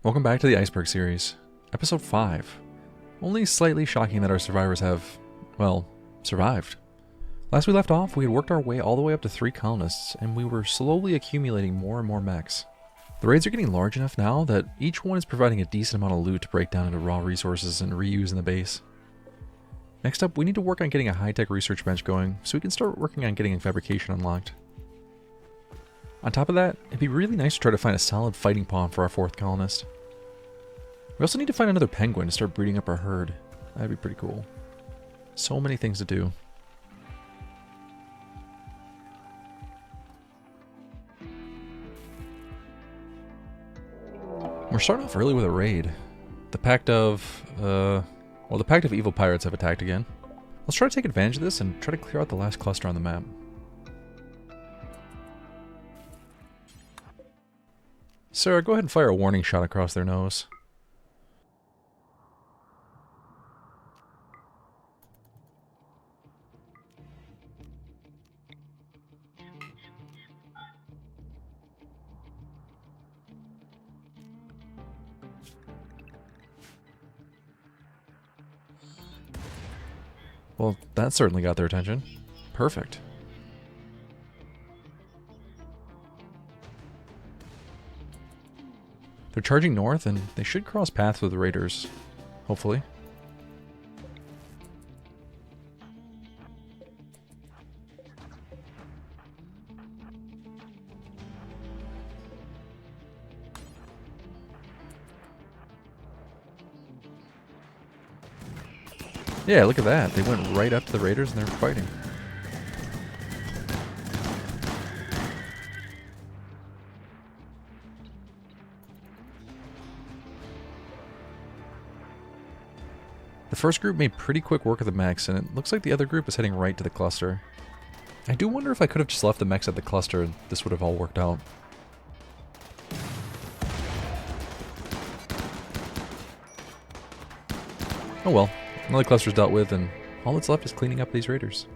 Welcome back to the Iceberg series, episode 5. Only slightly shocking that our survivors have, well, survived. Last we left off, we had worked our way all the way up to 3 colonists, and we were slowly accumulating more and more mechs. The raids are getting large enough now that each one is providing a decent amount of loot to break down into raw resources and reuse in the base. Next up, we need to work on getting a high-tech research bench going, so we can start working on getting fabrication unlocked. On top of that, it'd be really nice to try to find a solid fighting pawn for our 4th colonist. We also need to find another penguin to start breeding up our herd. That'd be pretty cool. So many things to do. We're starting off early with a raid. The Pact of Evil Pirates have attacked again. Let's try to take advantage of this and try to clear out the last cluster on the map. Sarah, go ahead and fire a warning shot across their nose. Well, that certainly got their attention. Perfect. They're charging north, and they should cross paths with the raiders. Hopefully. Yeah, look at that. They went right up to the raiders and they're fighting. The first group made pretty quick work of the mechs, and it looks like the other group is heading right to the cluster. I do wonder if I could have just left the mechs at the cluster and this would have all worked out. Oh well. Another cluster's dealt with, and all that's left is cleaning up these raiders.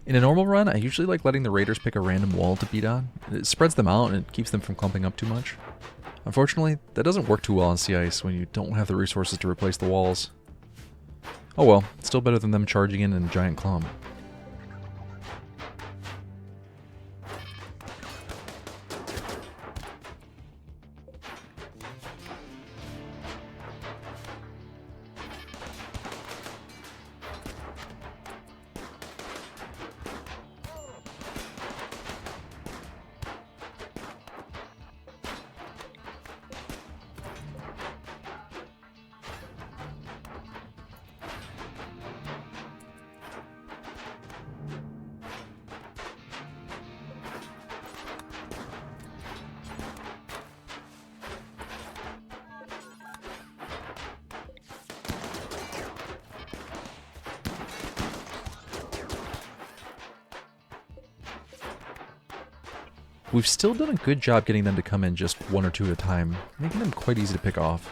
In a normal run, I usually like letting the raiders pick a random wall to beat on. It spreads them out and it keeps them from clumping up too much. Unfortunately, that doesn't work too well on sea ice when you don't have the resources to replace the walls. Oh well, still better than them charging in a giant clump. We've still done a good job getting them to come in just 1 or 2 at a time, making them quite easy to pick off.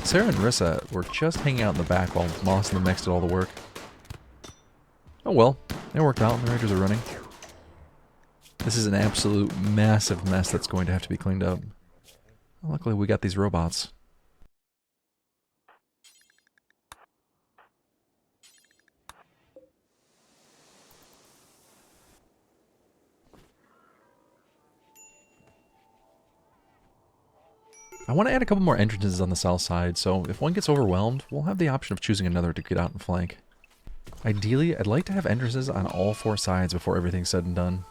Sarah and Rissa were just hanging out in the back while Moss and the mechs did all the work. Oh well, it worked out and the raiders are running. This is an absolute massive mess that's going to have to be cleaned up. Luckily we got these robots. I want to add a couple more entrances on the south side, so if one gets overwhelmed, we'll have the option of choosing another to get out and flank. Ideally, I'd like to have entrances on all 4 sides before everything's said and done.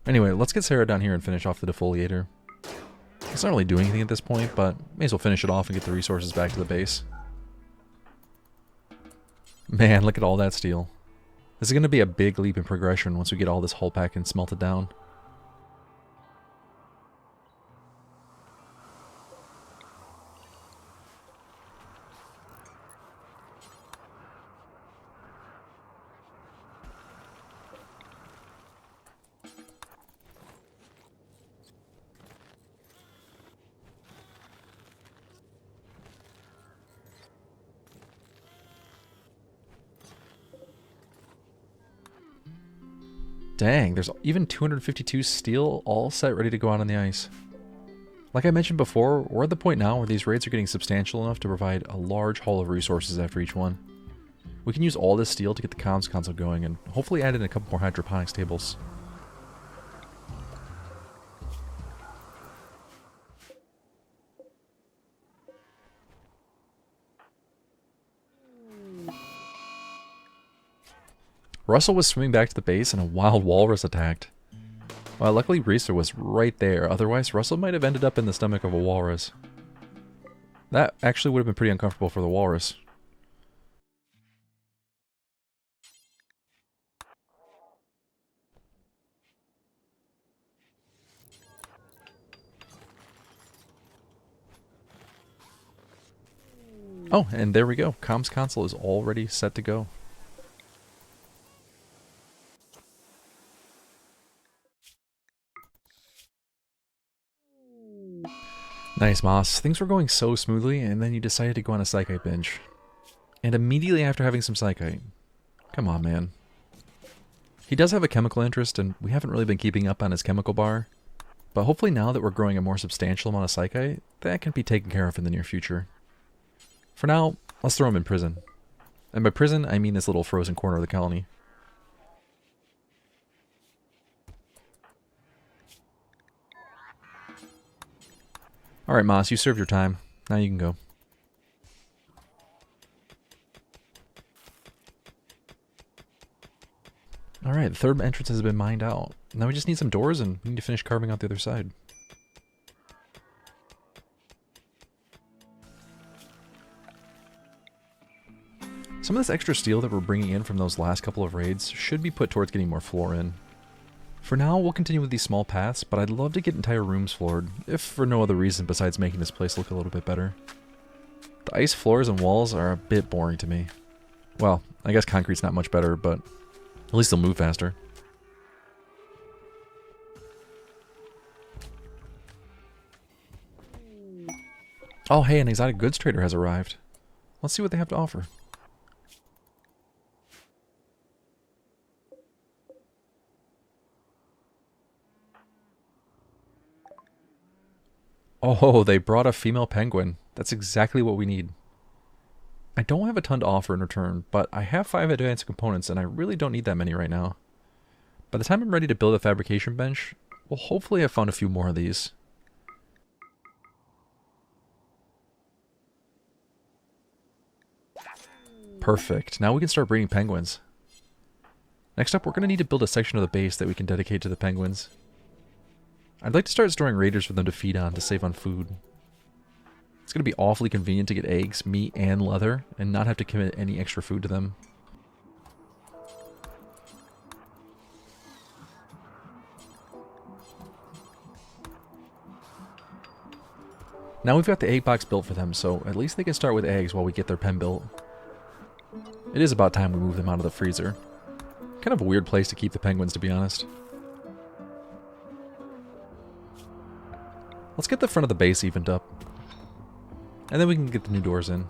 Anyway, let's get Sarah down here and finish off the defoliator. It's not really doing anything at this point, but may as well finish it off and get the resources back to the base. Man, look at all that steel. This is going to be a big leap in progression once we get all this hull pack and smelted down. Dang, there's even 252 steel all set ready to go out on the ice. Like I mentioned before, we're at the point now where these raids are getting substantial enough to provide a large haul of resources after each one. We can use all this steel to get the comms console going and hopefully add in a couple more hydroponics tables. Russell was swimming back to the base and a wild walrus attacked. Well, luckily Risa was right there, otherwise Russell might have ended up in the stomach of a walrus. That actually would have been pretty uncomfortable for the walrus. Oh, and there we go. Comms console is already set to go. Nice, Moss. Things were going so smoothly, and then you decided to go on a psychite binge. And immediately after having some psychite. Come on, man. He does have a chemical interest, and we haven't really been keeping up on his chemical bar. But hopefully now that we're growing a more substantial amount of psychite, that can be taken care of in the near future. For now, let's throw him in prison. And by prison, I mean this little frozen corner of the colony. Alright, Moss, you served your time. Now you can go. Alright, the third entrance has been mined out. Now we just need some doors and we need to finish carving out the other side. Some of this extra steel that we're bringing in from those last couple of raids should be put towards getting more floor in. For now, we'll continue with these small paths, but I'd love to get entire rooms floored, if for no other reason besides making this place look a little bit better. The ice floors and walls are a bit boring to me. Well, I guess concrete's not much better, but at least they'll move faster. Oh hey, an exotic goods trader has arrived. Let's see what they have to offer. Oh, they brought a female penguin. That's exactly what we need. I don't have a ton to offer in return, but I have 5 advanced components and I really don't need that many right now. By the time I'm ready to build a fabrication bench, we'll hopefully have found a few more of these. Perfect. Now we can start breeding penguins. Next up, we're going to need to build a section of the base that we can dedicate to the penguins. I'd like to start storing raiders for them to feed on to save on food. It's going to be awfully convenient to get eggs, meat, and leather, and not have to commit any extra food to them. Now we've got the egg box built for them, so at least they can start with eggs while we get their pen built. It is about time we move them out of the freezer. Kind of a weird place to keep the penguins, to be honest. Let's get the front of the base evened up. And then we can get the new doors in.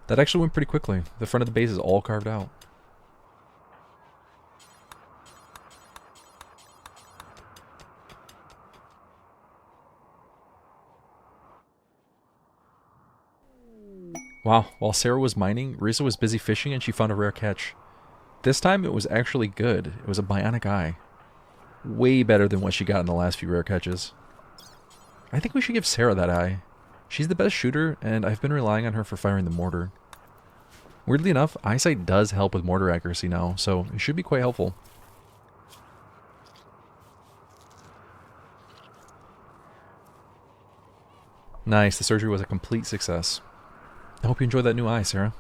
That actually went pretty quickly. The front of the base is all carved out. Wow, while Sarah was mining, Risa was busy fishing and she found a rare catch. This time it was actually good. It was a bionic eye. Way better than what she got in the last few rare catches. I think we should give Sarah that eye. She's the best shooter, and I've been relying on her for firing the mortar. Weirdly enough, eyesight does help with mortar accuracy now, so it should be quite helpful. Nice, the surgery was a complete success. I hope you enjoyed that new eye, Sarah.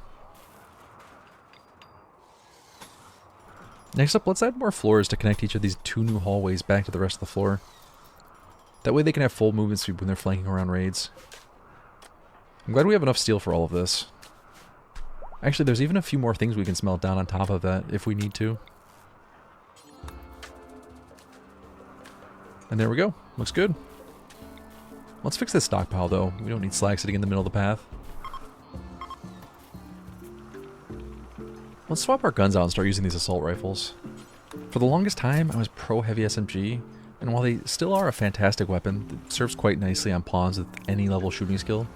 Next up, let's add more floors to connect each of these 2 new hallways back to the rest of the floor. That way they can have full movement speed when they're flanking around raids. I'm glad we have enough steel for all of this. Actually, there's even a few more things we can smelt down on top of that if we need to. And there we go. Looks good. Let's fix this stockpile, though. We don't need slag sitting in the middle of the path. Let's swap our guns out and start using these assault rifles. For the longest time, I was pro heavy SMG, and while they still are a fantastic weapon that serves quite nicely on pawns with any level shooting skill,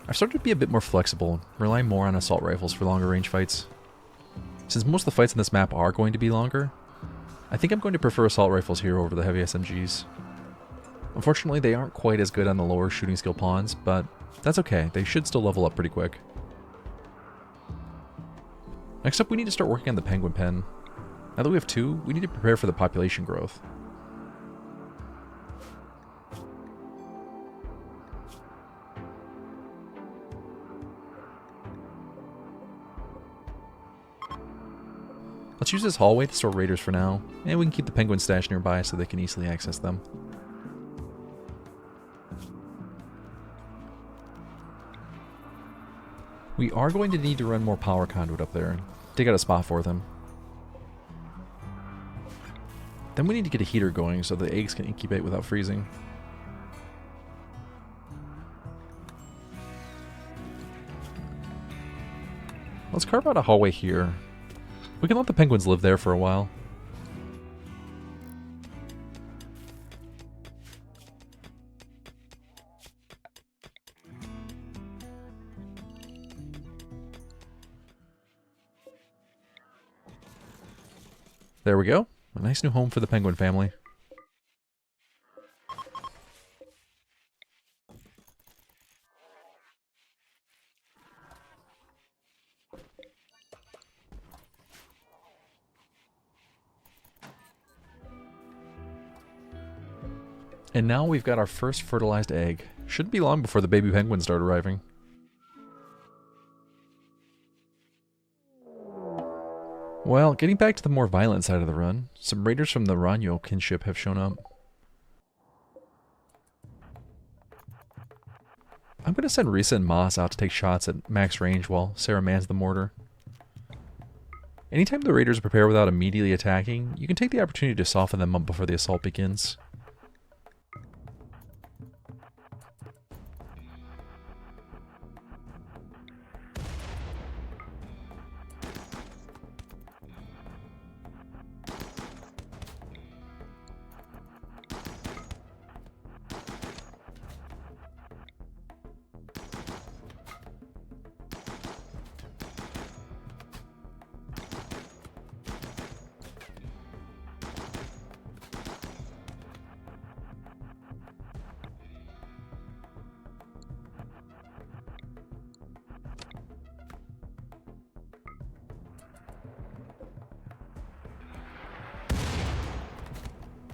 I've started to be a bit more flexible, relying more on assault rifles for longer range fights. Since most of the fights in this map are going to be longer, I think I'm going to prefer assault rifles here over the heavy SMGs. Unfortunately, they aren't quite as good on the lower shooting skill pawns, but that's okay, they should still level up pretty quick. Next up, we need to start working on the penguin pen. Now that we have 2, we need to prepare for the population growth. Let's use this hallway to store raiders for now, and we can keep the penguin stash nearby so they can easily access them. We are going to need to run more power conduit up there and dig out a spot for them. Then we need to get a heater going so the eggs can incubate without freezing. Let's carve out a hallway here. We can let the penguins live there for a while. There we go. A nice new home for the penguin family. And now we've got our first fertilized egg. Shouldn't be long before the baby penguins start arriving. Well, getting back to the more violent side of the run, some raiders from the Ranyo kinship have shown up. I'm going to send Risa and Moss out to take shots at max range while Sarah mans the mortar. Anytime the raiders prepare without immediately attacking, you can take the opportunity to soften them up before the assault begins.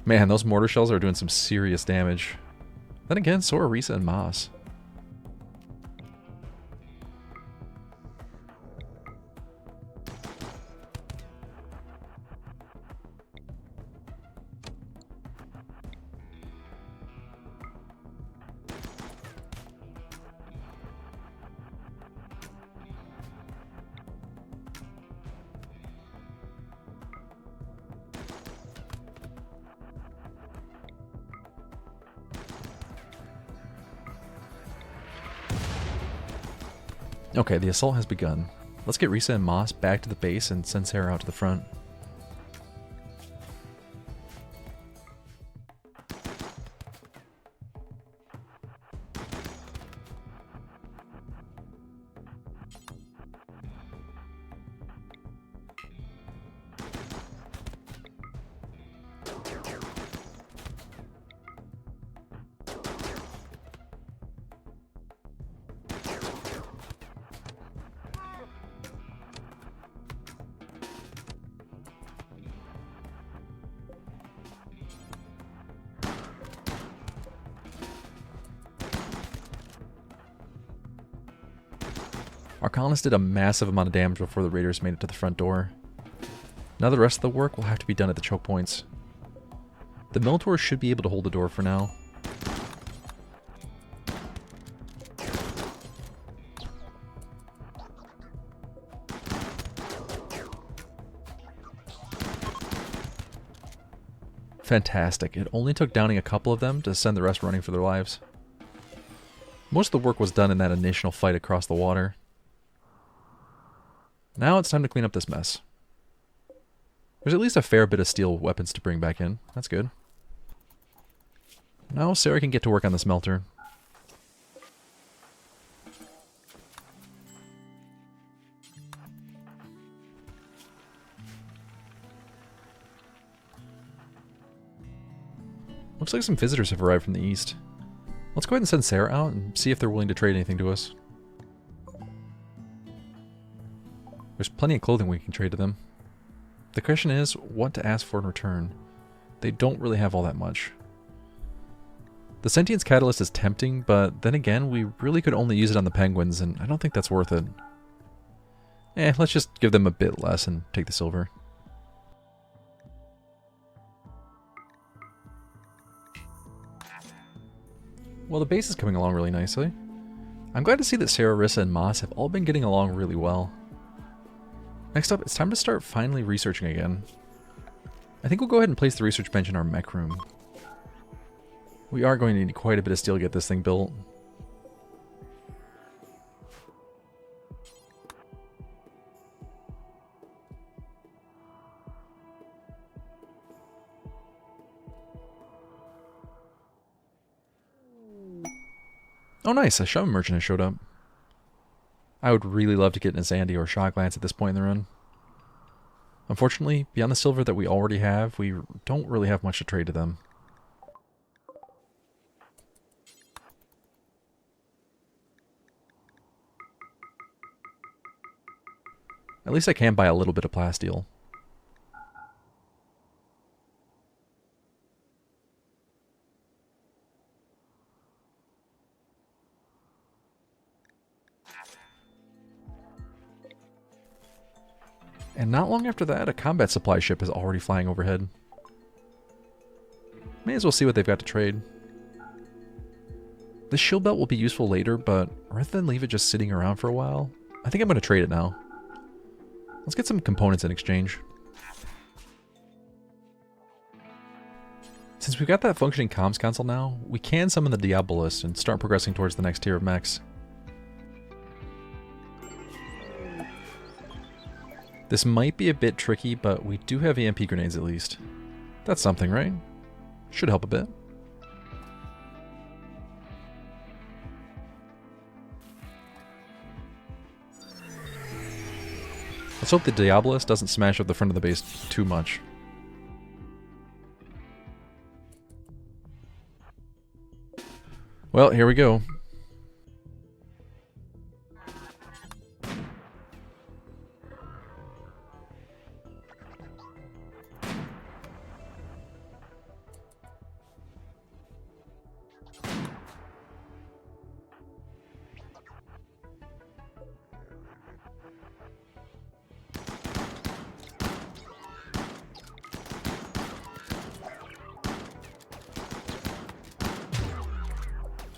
Man, those mortar shells are doing some serious damage. Then again, so are Risa and Moss. Okay, the assault has begun. Let's get Risa and Moss back to the base and send Sarah out to the front. Colonist did a massive amount of damage before the raiders made it to the front door. Now the rest of the work will have to be done at the choke points. The Minotaurs should be able to hold the door for now. Fantastic. It only took downing a couple of them to send the rest running for their lives. Most of the work was done in that initial fight across the water. Now it's time to clean up this mess. There's at least a fair bit of steel weapons to bring back in. That's good. Now Sarah can get to work on the smelter. Looks like some visitors have arrived from the east. Let's go ahead and send Sarah out and see if they're willing to trade anything to us. There's plenty of clothing we can trade to them. The question is, what to ask for in return. They don't really have all that much. The Sentience Catalyst is tempting, but then again, we really could only use it on the penguins, and I don't think that's worth it. Let's just give them a bit less and take the silver. Well, the base is coming along really nicely. I'm glad to see that Sarah, Rissa, and Moss have all been getting along really well. Next up, it's time to start finally researching again. I think we'll go ahead and place the research bench in our mech room. We are going to need quite a bit of steel to get this thing built. Oh nice, a Shaman Merchant has showed up. I would really love to get an Azandi or Shot Glance at this point in the run. Unfortunately, beyond the silver that we already have, we don't really have much to trade to them. At least I can buy a little bit of plasteel. And not long after that, a combat supply ship is already flying overhead. May as well see what they've got to trade. This shield belt will be useful later, but rather than leave it just sitting around for a while, I think I'm going to trade it now. Let's get some components in exchange. Since we've got that functioning comms console now, we can summon the Diabolus and start progressing towards the next tier of mechs. This might be a bit tricky, but we do have EMP grenades at least. That's something, right? Should help a bit. Let's hope the Diabolus doesn't smash up the front of the base too much. Well, here we go.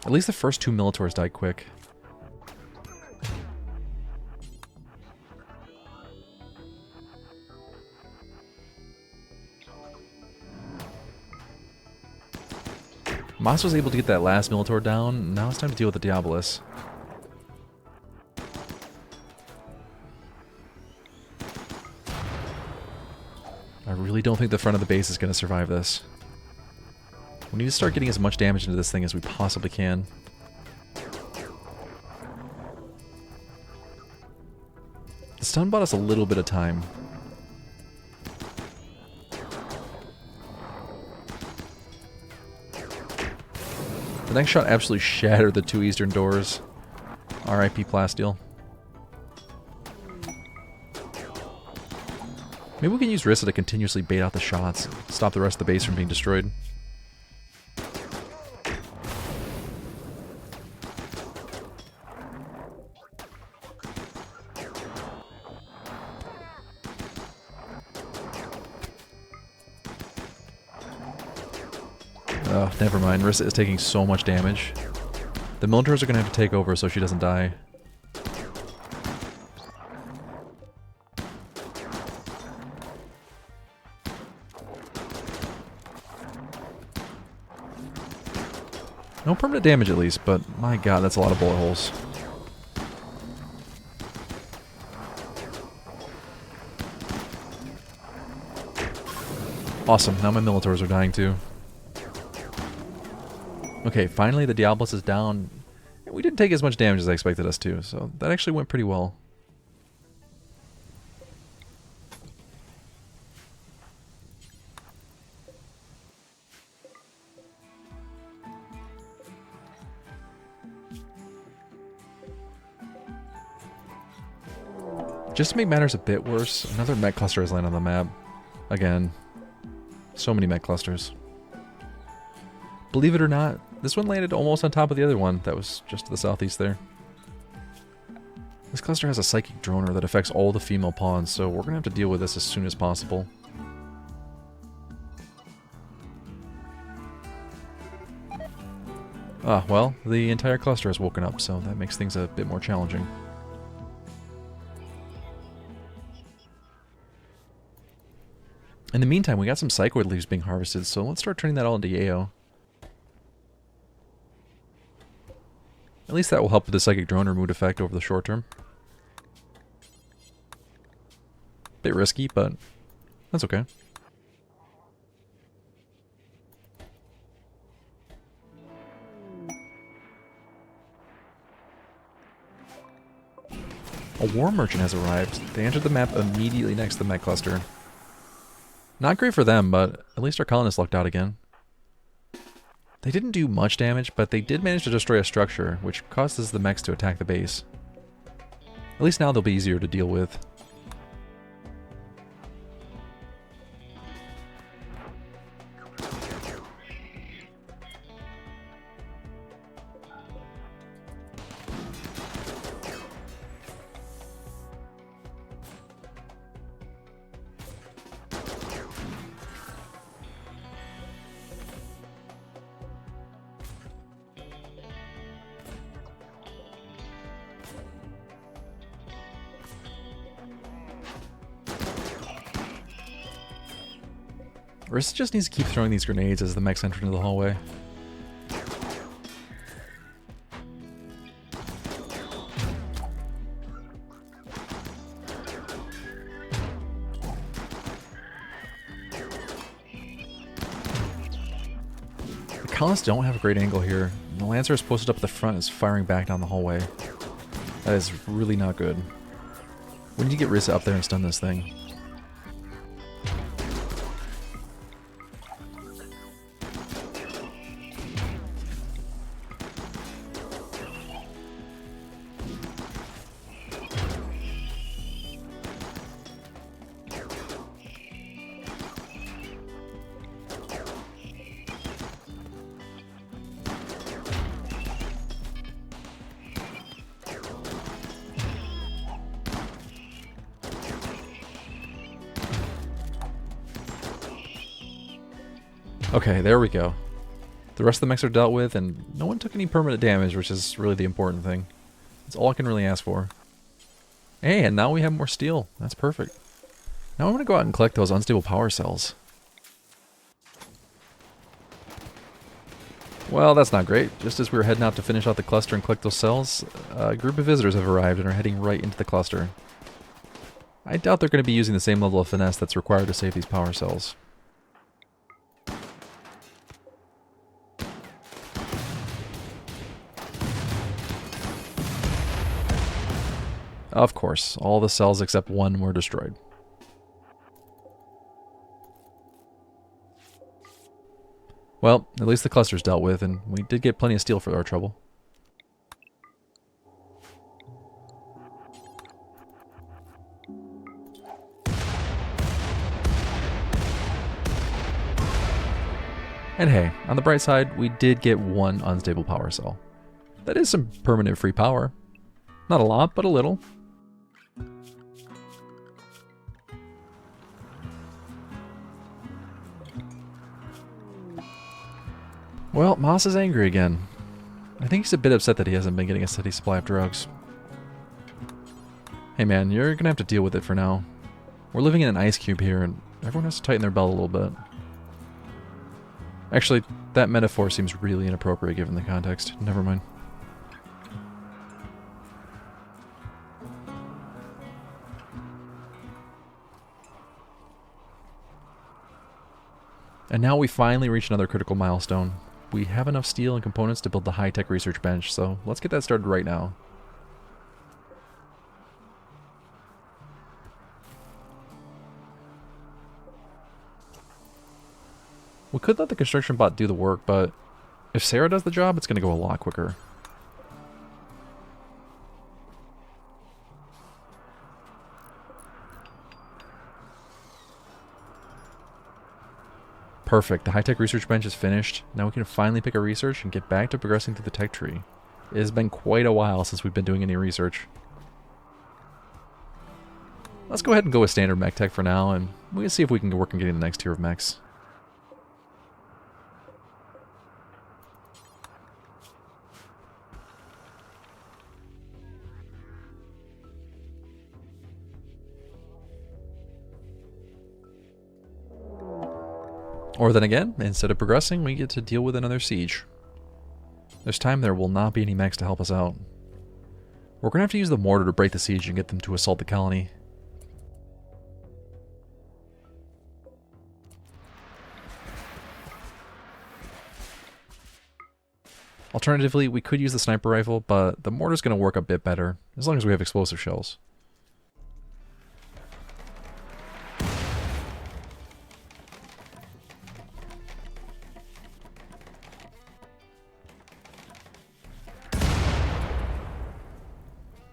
At least the first two Minotaurs died quick. Moss was able to get that last Minotaur down. Now it's time to deal with the Diabolus. I really don't think the front of the base is going to survive this. We need to start getting as much damage into this thing as we possibly can. The stun bought us a little bit of time. The next shot absolutely shattered the two eastern doors. RIP plasteel. Maybe we can use Rissa to continuously bait out the shots, stop the rest of the base from being destroyed. Oh, never mind. Rissa is taking so much damage. The Minotaurs are going to have to take over so she doesn't die. No permanent damage at least, but my god, that's a lot of bullet holes. Awesome, now my Minotaurs are dying too. Okay, finally the Diabolus is down. We didn't take as much damage as I expected us to, so that actually went pretty well. Just to make matters a bit worse, another mech cluster has landed on the map. Again. So many mech clusters. Believe it or not, this one landed almost on top of the other one that was just to the southeast there. This cluster has a psychic droner that affects all the female pawns, so we're going to have to deal with this as soon as possible. Ah, well, the entire cluster has woken up, so that makes things a bit more challenging. In the meantime, we got some Psychoid leaves being harvested, so let's start turning that all into yayo. At least that will help with the Psychic Droner mood effect over the short term. Bit risky, but that's okay. A War Merchant has arrived. They entered the map immediately next to the mech cluster. Not great for them, but at least our Colonist lucked out again. They didn't do much damage, but they did manage to destroy a structure, which causes the mechs to attack the base. At least now they'll be easier to deal with. Rissa just needs to keep throwing these grenades as the mechs enter into the hallway. The Colonists don't have a great angle here. The Lancer is posted up at the front is firing back down the hallway. That is really not good. We need to get Rissa up there and stun this thing. Okay, there we go. The rest of the mechs are dealt with, and no one took any permanent damage, which is really the important thing. That's all I can really ask for. Hey, and now we have more steel. That's perfect. Now I'm going to go out and collect those unstable power cells. Well, that's not great. Just as we were heading out to finish out the cluster and collect those cells, a group of visitors have arrived and are heading right into the cluster. I doubt they're going to be using the same level of finesse that's required to save these power cells. Of course, all the cells except one were destroyed. Well, at least the cluster's dealt with, and we did get plenty of steel for our trouble. And hey, on the bright side, we did get one unstable power cell. That is some permanent free power. Not a lot, but a little. Well, Moss is angry again. I think he's a bit upset that he hasn't been getting a steady supply of drugs. Hey man, you're gonna have to deal with it for now. We're living in an ice cube here, and everyone has to tighten their belt a little bit. Actually, that metaphor seems really inappropriate given the context. Never mind. And now we finally reach another critical milestone. We have enough steel and components to build the high-tech research bench, so let's get that started right now. We could let the construction bot do the work, but if Sarah does the job, it's going to go a lot quicker. Perfect. The high-tech research bench is finished. Now we can finally pick our research and get back to progressing through the tech tree. It has been quite a while since we've been doing any research. Let's go ahead and go with standard mech tech for now, and we can see if we can work on getting the next tier of mechs. Or then again, instead of progressing, we get to deal with another siege. This time there will not be any mechs to help us out. We're going to have to use the mortar to break the siege and get them to assault the colony. Alternatively, we could use the sniper rifle, but the mortar's going to work a bit better, as long as we have explosive shells.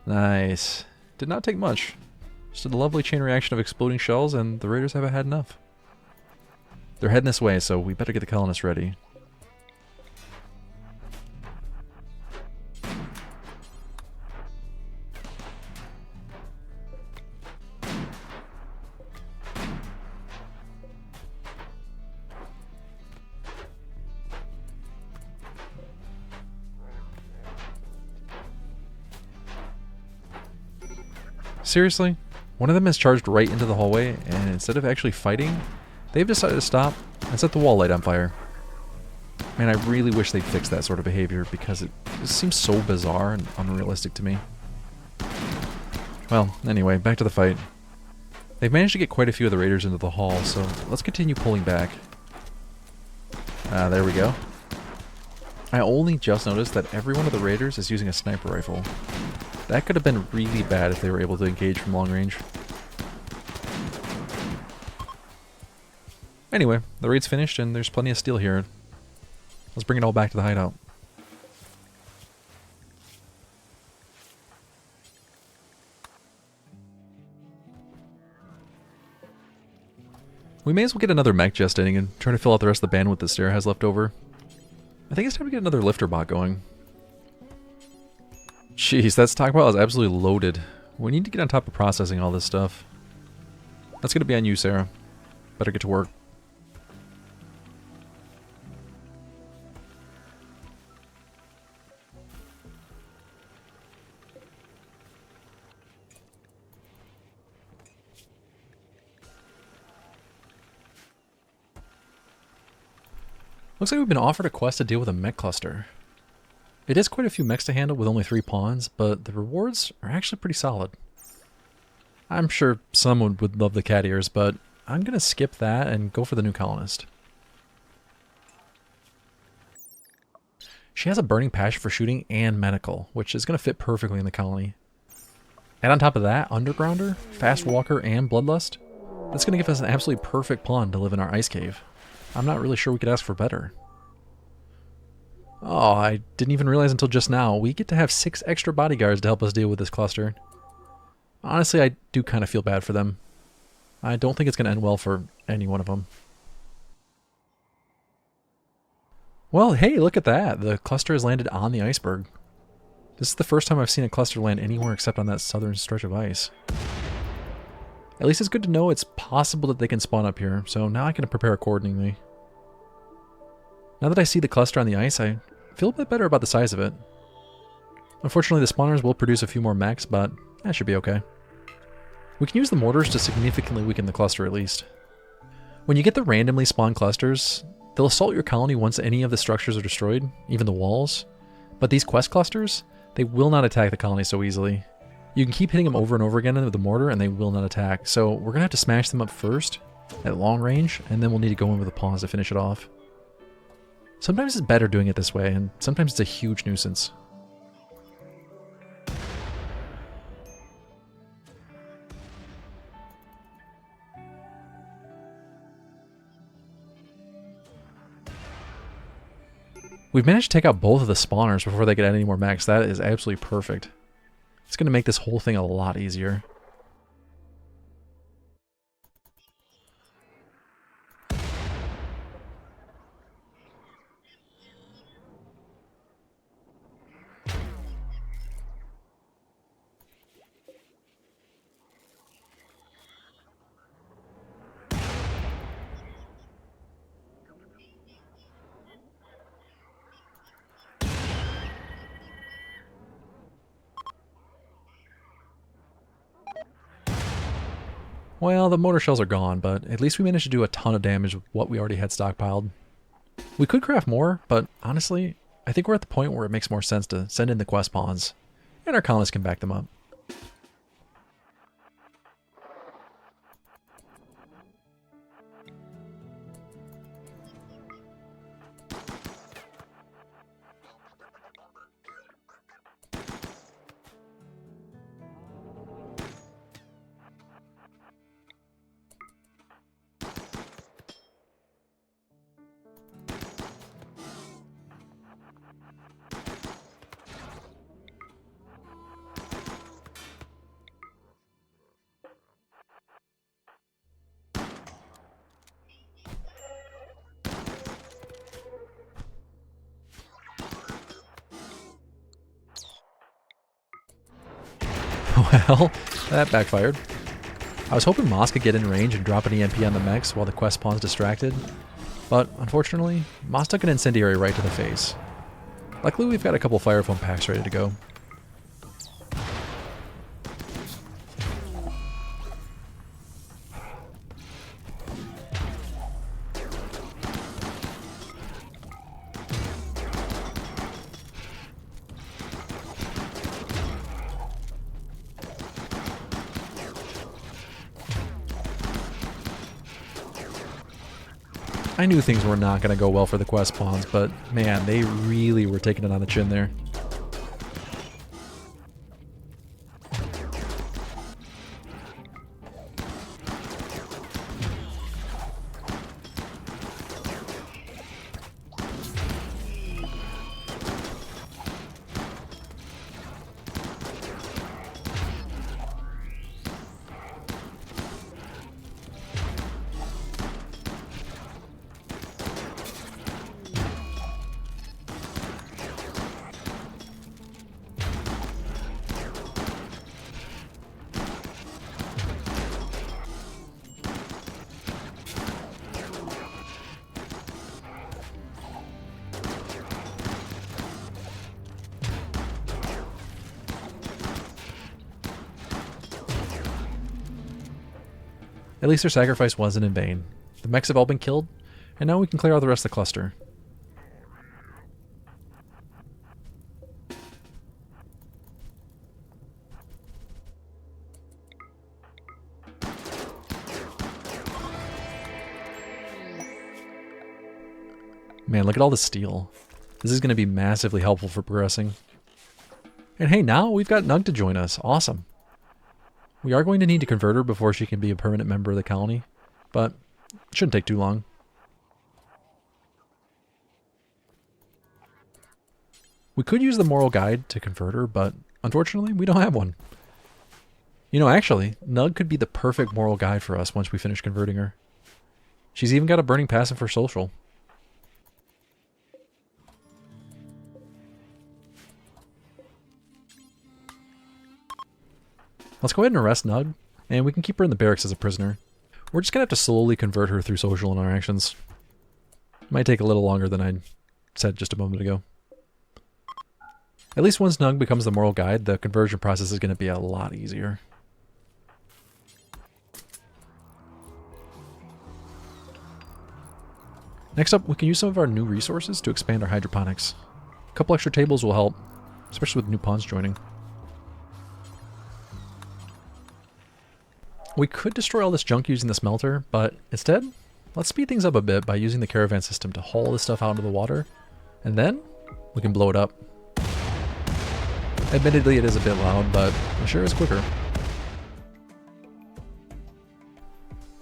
Nice. Did not take much. Just a lovely chain reaction of exploding shells, and the raiders haven't had enough. They're heading this way, so we better get the colonists ready. Seriously? One of them has charged right into the hallway, and instead of actually fighting, they've decided to stop and set the wall light on fire. Man, I really wish they'd fix that sort of behavior, because it seems so bizarre and unrealistic to me. Well, anyway, back to the fight. They've managed to get quite a few of the raiders into the hall, so let's continue pulling back. There we go. I only just noticed that every one of the raiders is using a sniper rifle. That could have been really bad if they were able to engage from long range. Anyway, the raid's finished and there's plenty of steel here. Let's bring it all back to the hideout. We may as well get another mech gestating and try to fill out the rest of the bandwidth that Sarah has left over. I think it's time to get another lifter bot going. Jeez, that stockpile is absolutely loaded. We need to get on top of processing all this stuff. That's going to be on you, Sarah. Better get to work. Looks like we've been offered a quest to deal with a mech cluster. It is quite a few mechs to handle with only 3 pawns, but the rewards are actually pretty solid. I'm sure someone would love the cat ears, but I'm going to skip that and go for the new colonist. She has a burning passion for shooting and medical, which is going to fit perfectly in the colony. And on top of that, Undergrounder, Fast Walker, and Bloodlust. That's going to give us an absolutely perfect pawn to live in our ice cave. I'm not really sure we could ask for better. Oh, I didn't even realize until just now, we get to have 6 extra bodyguards to help us deal with this cluster. Honestly, I do kind of feel bad for them. I don't think it's going to end well for any one of them. Well, hey, look at that. The cluster has landed on the iceberg. This is the first time I've seen a cluster land anywhere except on that southern stretch of ice. At least it's good to know it's possible that they can spawn up here, so now I can prepare accordingly. Now that I see the cluster on the ice, I feel a bit better about the size of it. Unfortunately, the spawners will produce a few more mechs, but that should be okay. We can use the mortars to significantly weaken the cluster at least. When you get the randomly spawned clusters, they'll assault your colony once any of the structures are destroyed, even the walls. But these quest clusters, they will not attack the colony so easily. You can keep hitting them over and over again with the mortar and they will not attack, so we're going to have to smash them up first at long range, and then we'll need to go in with the pawns to finish it off. Sometimes it's better doing it this way, and sometimes it's a huge nuisance. We've managed to take out both of the spawners before they get any more mechs. That is absolutely perfect. It's going to make this whole thing a lot easier. Well, the mortar shells are gone, but at least we managed to do a ton of damage with what we already had stockpiled. We could craft more, but honestly, I think we're at the point where it makes more sense to send in the quest pawns, and our colonists can back them up. Well, that backfired. I was hoping Moss could get in range and drop an EMP on the mechs while the quest pawn's distracted, but unfortunately, Moss took an incendiary right to the face. Luckily, we've got a couple fire foam packs ready to go. I knew things were not going to go well for the quest pawns, but man, they really were taking it on the chin there. At least their sacrifice wasn't in vain. The mechs have all been killed, and now we can clear out the rest of the cluster. Man, look at all the steel. This is going to be massively helpful for progressing. And hey, now we've got Nug to join us. Awesome. We are going to need to convert her before she can be a permanent member of the colony, but it shouldn't take too long. We could use the moral guide to convert her, but unfortunately we don't have one. You know, actually, Nug could be the perfect moral guide for us once we finish converting her. She's even got a burning passive for social. Let's go ahead and arrest Nug, and we can keep her in the barracks as a prisoner. We're just going to have to slowly convert her through social interactions. Might take a little longer than I said just a moment ago. At least once Nug becomes the moral guide, the conversion process is going to be a lot easier. Next up, we can use some of our new resources to expand our hydroponics. A couple extra tables will help, especially with new pawns joining. We could destroy all this junk using the smelter, but instead, let's speed things up a bit by using the caravan system to haul this stuff out into the water, and then we can blow it up. Admittedly, it is a bit loud, but it sure is quicker.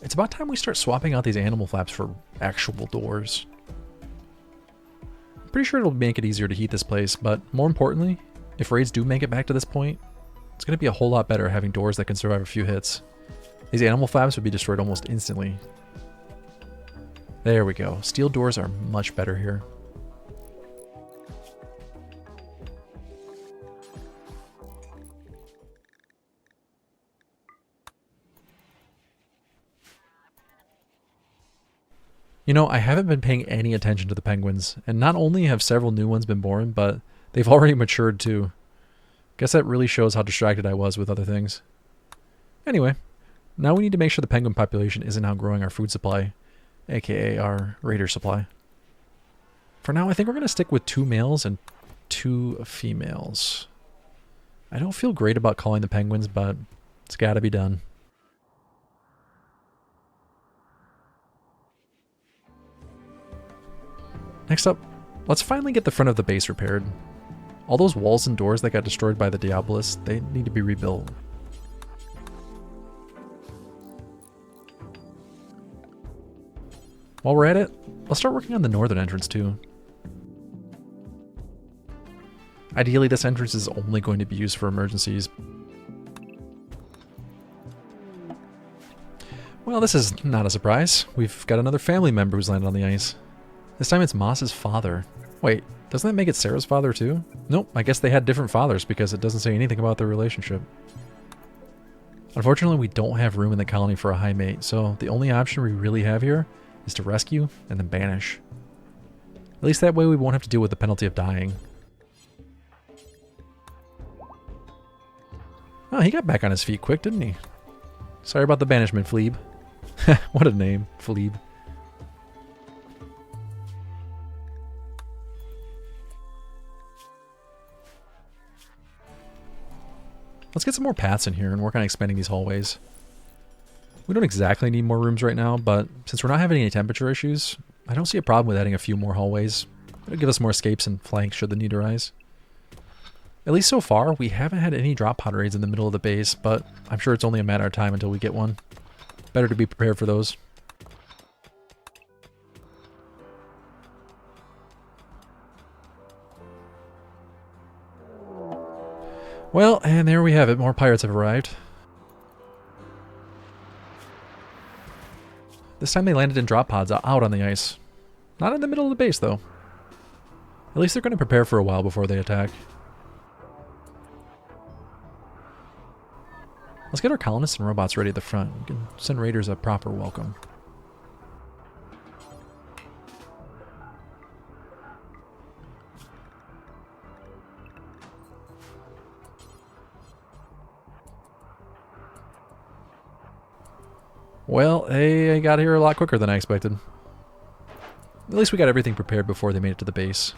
It's about time we start swapping out these animal flaps for actual doors. I'm pretty sure it'll make it easier to heat this place, but more importantly, if raids do make it back to this point, it's going to be a whole lot better having doors that can survive a few hits. These animal flaps would be destroyed almost instantly. There we go. Steel doors are much better here. You know, I haven't been paying any attention to the penguins, and not only have several new ones been born, but they've already matured too. Guess that really shows how distracted I was with other things. Anyway, now we need to make sure the penguin population isn't outgrowing our food supply, aka our raider supply. For now, I think we're going to stick with 2 males and 2 females. I don't feel great about calling the penguins, but it's got to be done. Next up, let's finally get the front of the base repaired. All those walls and doors that got destroyed by the Diabolus, they need to be rebuilt. While we're at it, let's start working on the northern entrance too. Ideally, this entrance is only going to be used for emergencies. Well, this is not a surprise. We've got another family member who's landed on the ice. This time it's Moss's father. Wait, doesn't that make it Sarah's father too? Nope, I guess they had different fathers because it doesn't say anything about their relationship. Unfortunately, we don't have room in the colony for a high mate, so the only option we really have here is to rescue and then banish. At least that way we won't have to deal with the penalty of dying. Oh, he got back on his feet quick, didn't he? Sorry about the banishment, Fleeb. What a name, Fleeb. Let's get some more paths in here and work on expanding these hallways. We don't exactly need more rooms right now, but since we're not having any temperature issues, I don't see a problem with adding a few more hallways. It'll give us more escapes and flanks should the need arise. At least so far, we haven't had any drop pod raids in the middle of the base, but I'm sure it's only a matter of time until we get one. Better to be prepared for those. Well, and there we have it. More pirates have arrived. This time they landed in drop pods out on the ice. Not in the middle of the base, though. At least they're going to prepare for a while before they attack. Let's get our colonists and robots ready at the front. We can send raiders a proper welcome. Well, they got here a lot quicker than I expected. At least we got everything prepared before they made it to the base.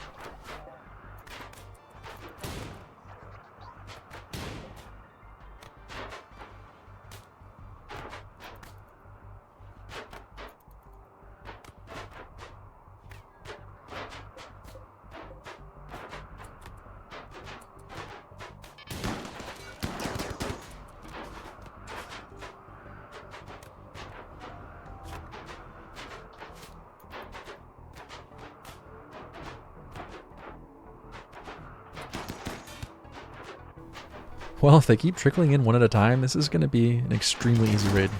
Well, if they keep trickling in one at a time, this is going to be an extremely easy raid.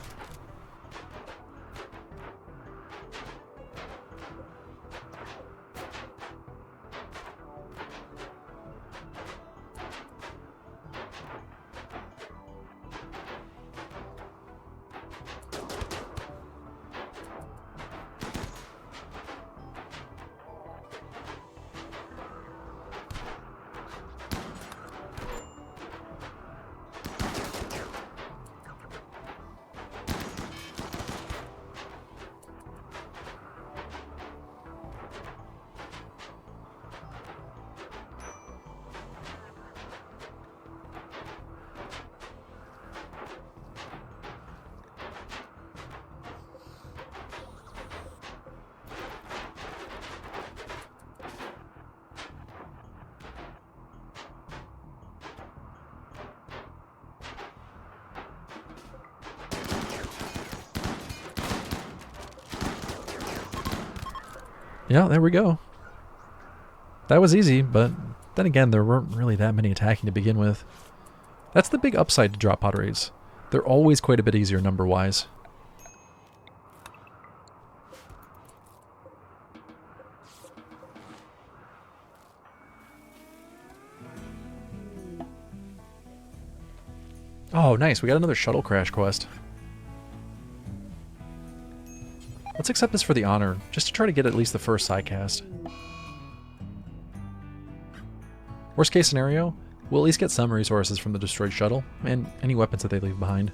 Yeah, there we go. That was easy, but then again, there weren't really that many attacking to begin with. That's the big upside to drop pod raids. They're always quite a bit easier number-wise. Oh, nice. We got another shuttle crash quest. Let's accept this for the honor, just to try to get at least the first sidecast. Worst case scenario, we'll at least get some resources from the destroyed shuttle, and any weapons that they leave behind.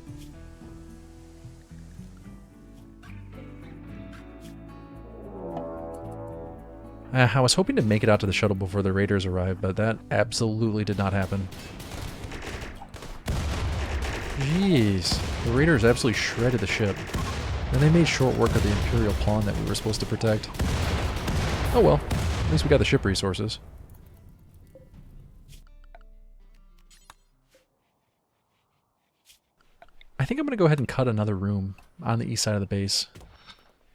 I was hoping to make it out to the shuttle before the raiders arrived, but that absolutely did not happen. Jeez, the raiders absolutely shredded the ship. And they made short work of the Imperial pawn that we were supposed to protect. Oh well, at least we got the ship resources. I think I'm going to go ahead and cut another room on the east side of the base.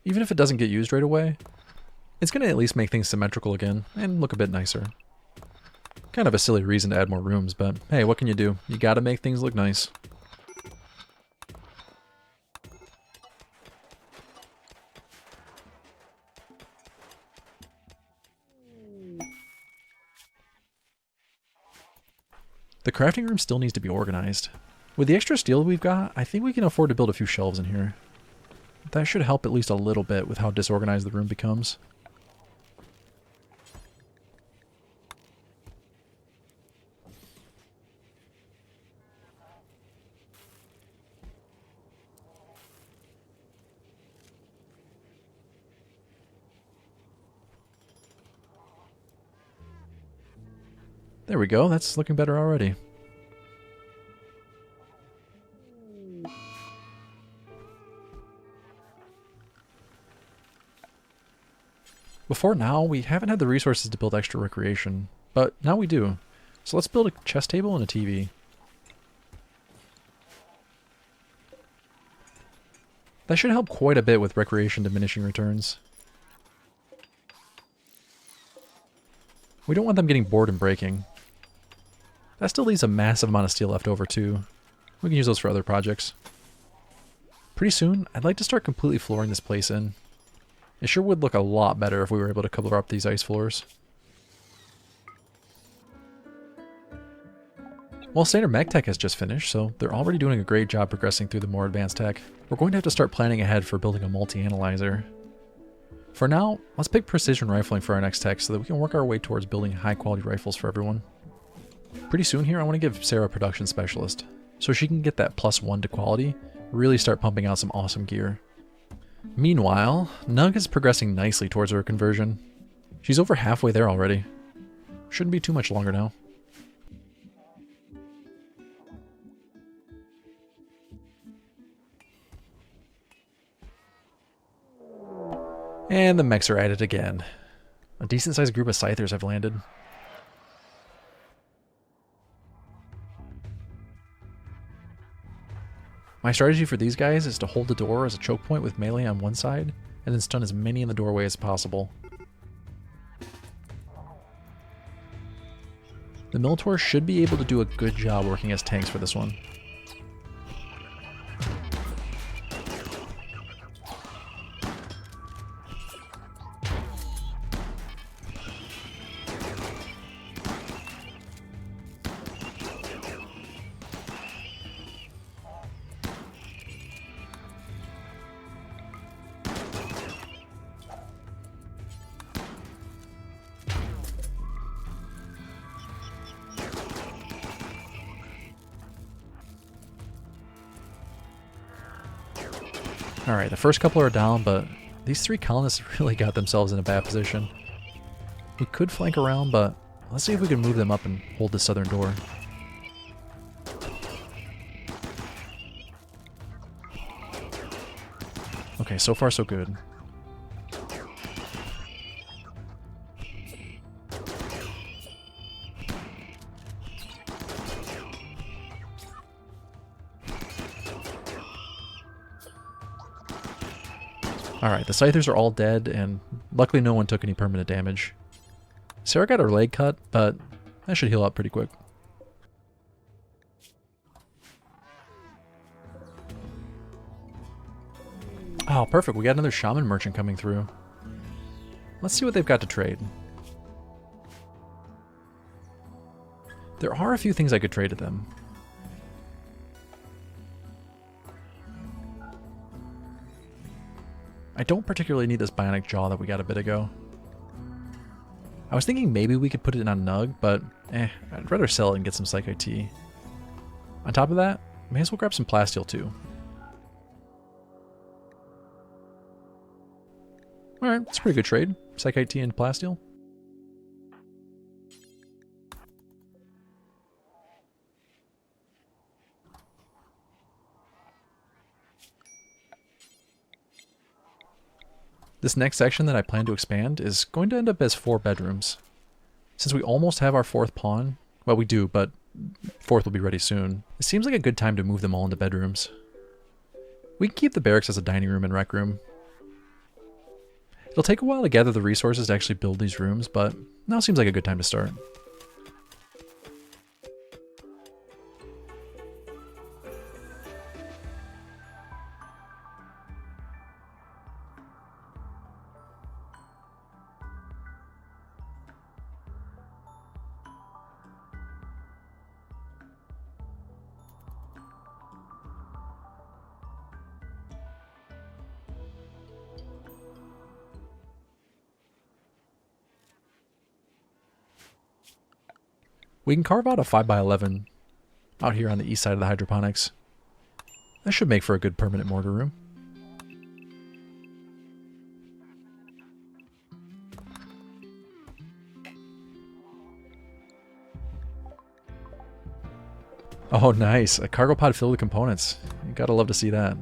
Even if it doesn't get used right away, it's going to at least make things symmetrical again and look a bit nicer. Kind of a silly reason to add more rooms, but hey, what can you do? You got to make things look nice. The crafting room still needs to be organized. With the extra steel we've got, I think we can afford to build a few shelves in here. That should help at least a little bit with how disorganized the room becomes. There we go, that's looking better already. Before now, we haven't had the resources to build extra recreation, but now we do. So let's build a chess table and a TV. That should help quite a bit with recreation diminishing returns. We don't want them getting bored and breaking. That still leaves a massive amount of steel left over too. We can use those for other projects. Pretty soon, I'd like to start completely flooring this place in. It sure would look a lot better if we were able to cover up these ice floors. Well, standard mech tech has just finished, so they're already doing a great job progressing through the more advanced tech. We're going to have to start planning ahead for building a multi-analyzer. For now, let's pick precision rifling for our next tech so that we can work our way towards building high quality rifles for everyone. Pretty soon here, I want to give Sarah a production specialist, so she can get that +1 to quality, really start pumping out some awesome gear. Meanwhile, Nug is progressing nicely towards her conversion. She's over halfway there already. Shouldn't be too much longer now. And the mechs are at it again. A decent sized group of scythers have landed. My strategy for these guys is to hold the door as a choke point with melee on one side, and then stun as many in the doorway as possible. The Minotaur should be able to do a good job working as tanks for this one. Alright, the first couple are down, but these three colonists really got themselves in a bad position. We could flank around, but let's see if we can move them up and hold the southern door. Okay, so far so good. Alright, the scythers are all dead, and Luckily no one took any permanent damage. Sarah got her leg cut, but that should heal up pretty quick. Oh, perfect. We got another shaman merchant coming through. Let's see what they've got to trade. There are a few things I could trade to them. I don't particularly need this bionic jaw that we got a bit ago. I was thinking maybe we could put it on Nug, but I'd rather sell it and get some Psych IT. On top of that, may as well grab some plasteel too. Alright, that's a pretty good trade. Psych IT and plasteel. This next section that I plan to expand is going to end up as 4 bedrooms. Since we almost have our 4th pawn, well we do, but 4th will be ready soon, it seems like a good time to move them all into bedrooms. We can keep the barracks as a dining room and rec room. It'll take a while to gather the resources to actually build these rooms, but now seems like a good time to start. We can carve out a 5x11 out here on the east side of the hydroponics. That should make for a good permanent mortar room. Oh nice, a cargo pod filled with components. You gotta love to see that.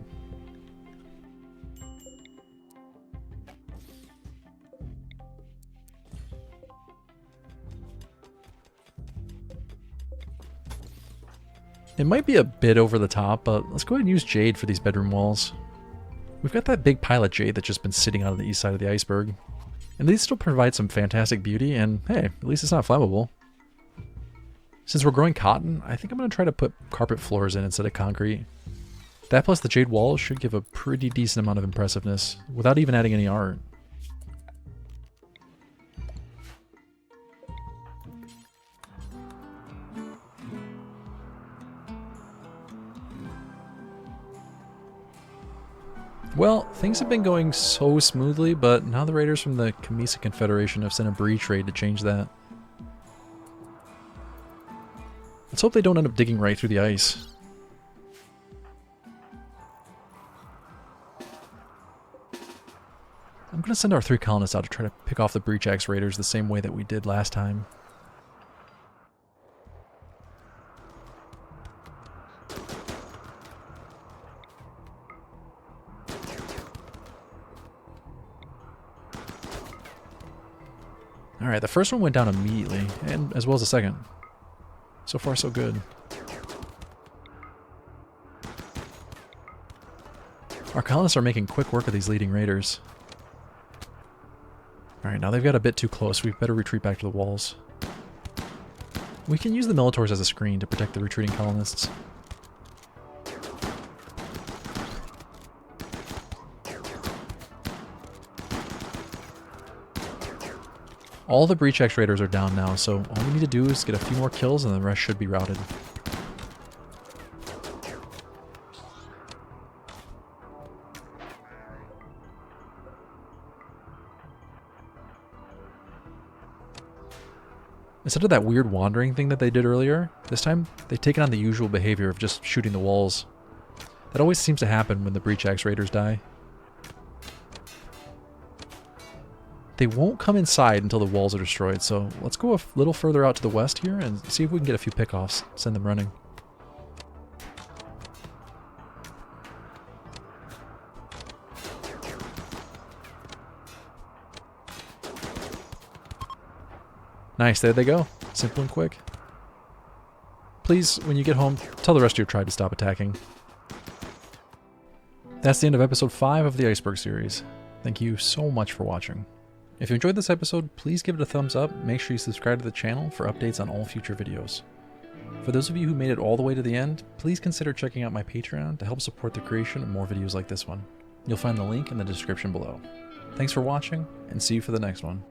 It might be a bit over the top, but let's go ahead and use jade for these bedroom walls. We've got that big pile of jade that's just been sitting out on the east side of the iceberg. And these still provide some fantastic beauty, and hey, at least it's not flammable. Since we're growing cotton, I think I'm going to try to put carpet floors in instead of concrete. That plus the jade walls should give a pretty decent amount of impressiveness, without even adding any art. Well, things have been going so smoothly, but now the raiders from the Kamisa Confederation have sent a breach raid to change that. Let's hope they don't end up digging right through the ice. I'm going to send our 3 colonists out to try to pick off the breach axe raiders the same way that we did last time. Alright, the first one went down immediately, and as well as the second. So far, so good. Our colonists are making quick work of these leading raiders. Alright, now they've got a bit too close. We better retreat back to the walls. We can use the Militors as a screen to protect the retreating colonists. All the breach axe raiders are down now, so all we need to do is get a few more kills and the rest should be routed. Instead of that weird wandering thing that they did earlier, this time they've taken on the usual behavior of just shooting the walls. That always seems to happen when the breach axe raiders die. They won't come inside until the walls are destroyed, so let's go a little further out to the west here and see if we can get a few pickoffs, send them running. Nice, there they go. Simple and quick. Please, when you get home, tell the rest of your tribe to stop attacking. That's the end of episode 5 of the Iceberg series. Thank you so much for watching. If you enjoyed this episode, please give it a thumbs up. Make sure you subscribe to the channel for updates on all future videos. For those of you who made it all the way to the end, please consider checking out my Patreon to help support the creation of more videos like this one. You'll find the link in the description below. Thanks for watching, and see you for the next one.